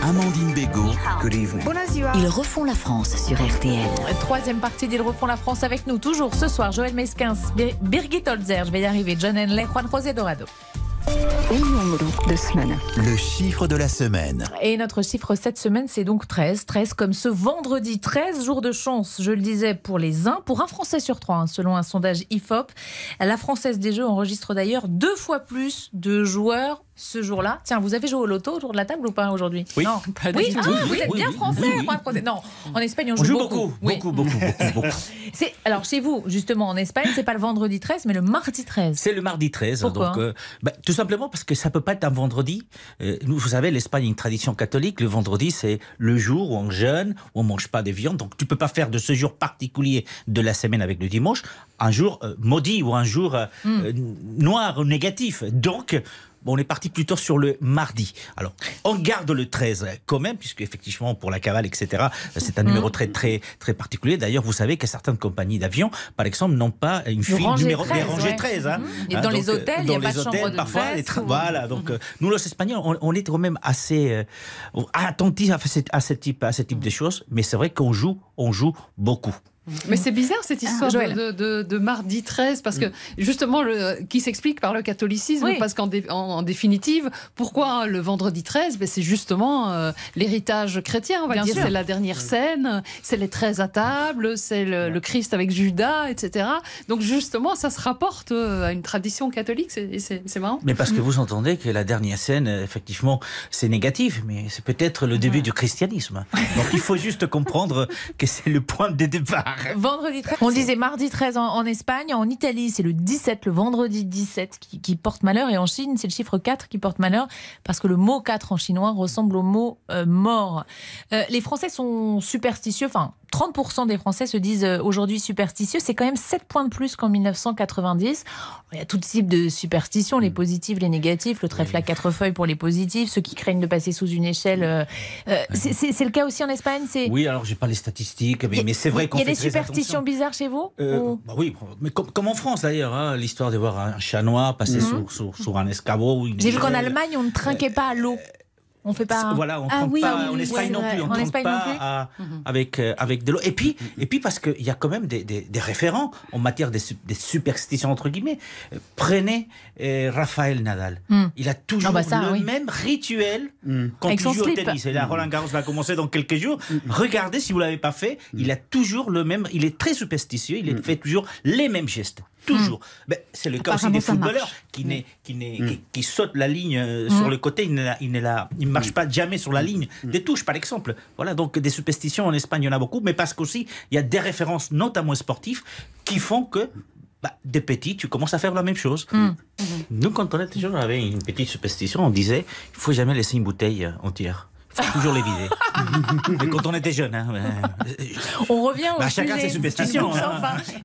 Amandine Bégaud. Good evening. Ils refont la France sur RTL. Troisième partie d'Ils refont la France avec nous. Toujours ce soir, Joël Mesquins, Birgit Holzer, je vais y arriver, John Henley, Juan José Dorado. Le chiffre de la semaine. Et notre chiffre cette semaine, c'est donc 13. 13 comme ce vendredi. 13 jours de chance, je le disais, pour les uns. Pour un Français sur 3, selon un sondage IFOP. La Française des Jeux enregistre d'ailleurs 2 fois plus de joueurs ce jour-là. Tiens, vous avez joué au loto autour de la table ou pas aujourd'hui? Oui. Non, Pas oui, du tout. vous êtes bien français. Juan José. Non, en Espagne, on joue beaucoup. Beaucoup. Alors, chez vous, justement, en Espagne, c'est pas le vendredi 13, mais le mardi 13. C'est le mardi 13. Pourquoi donc, tout simplement parce que ça ne peut pas être un vendredi. Vous savez, l'Espagne a une tradition catholique. Le vendredi, c'est le jour où on jeûne, où on ne mange pas de viande. Donc, tu ne peux pas faire de ce jour particulier de la semaine avec le dimanche un jour maudit ou un jour noir ou négatif. Donc, on est parti plutôt sur le mardi. Alors, on garde le 13 quand même, puisque effectivement, pour la cavale, etc., c'est un numéro très particulier. D'ailleurs, vous savez que certaines compagnies d'avions, par exemple, n'ont pas une file numéro 13. Hein. Et dans les hôtels, il n'y a pas de chambre de parfois, 13. Voilà, donc nous, les Espagnols, on est quand même assez attentifs à ce type de choses, mais c'est vrai qu'on joue beaucoup. Mais c'est bizarre cette histoire de mardi 13, parce que justement, qui s'explique par le catholicisme, parce qu'en définitive, pourquoi le vendredi 13 ? C'est justement l'héritage chrétien, on va dire. C'est la dernière scène, c'est les 13 à table, c'est le Christ avec Judas, etc. Donc justement, ça se rapporte à une tradition catholique, c'est marrant. Mais parce que vous entendez que la dernière scène, effectivement, c'est négatif, mais c'est peut-être le début du christianisme. Donc il faut juste comprendre que c'est le point de départ. Vendredi 13. On disait mardi 13 en Espagne. En Italie, c'est le 17, le vendredi 17 qui porte malheur. Et en Chine, c'est le chiffre 4 qui porte malheur parce que le mot 4 en chinois ressemble au mot mort. Les Français sont superstitieux. Enfin, 30% des Français se disent aujourd'hui superstitieux. C'est quand même 7 points de plus qu'en 1990. Il y a tout type de superstitions, les positives, les négatives, le trèfle à 4 feuilles pour les positifs, ceux qui craignent de passer sous une échelle. C'est le cas aussi en Espagne. Oui, alors j'ai pas les statistiques, mais c'est vrai qu'on fait très attention. Il y a des superstitions bizarres chez vous Oui, mais comme en France d'ailleurs, hein, l'histoire de voir un chat noir passer sur un escabeau. J'ai vu qu'en Allemagne, on ne trinquait pas à l'eau. On fait pas. Voilà, on compte pas. En Espagne non plus. On ne compte pas avec de l'eau. Et puis parce qu'il y a quand même des référents en matière des superstitions entre guillemets. Prenez Rafael Nadal. Il a toujours le même rituel quand il joue au tennis. Et là, Roland Garros va commencer dans quelques jours. Regardez si vous l'avez pas fait. Il a toujours le même. Il est très superstitieux. Il fait toujours les mêmes gestes. Toujours. C'est le cas aussi des footballeurs qui sautent la ligne sur le côté. Il ne marche pas jamais sur la ligne des touches, par exemple. Voilà, donc des superstitions en Espagne, il y en a beaucoup, mais parce qu'aussi, il y a des références, notamment sportives, qui font que, des petits, tu commences à faire la même chose. Nous, quand on était jeunes, on avait une petite superstition, on disait, il ne faut jamais laisser une bouteille entière. Il faut toujours les vider. Mais quand on était jeune, on revient au chacun sujet. ses superstitions.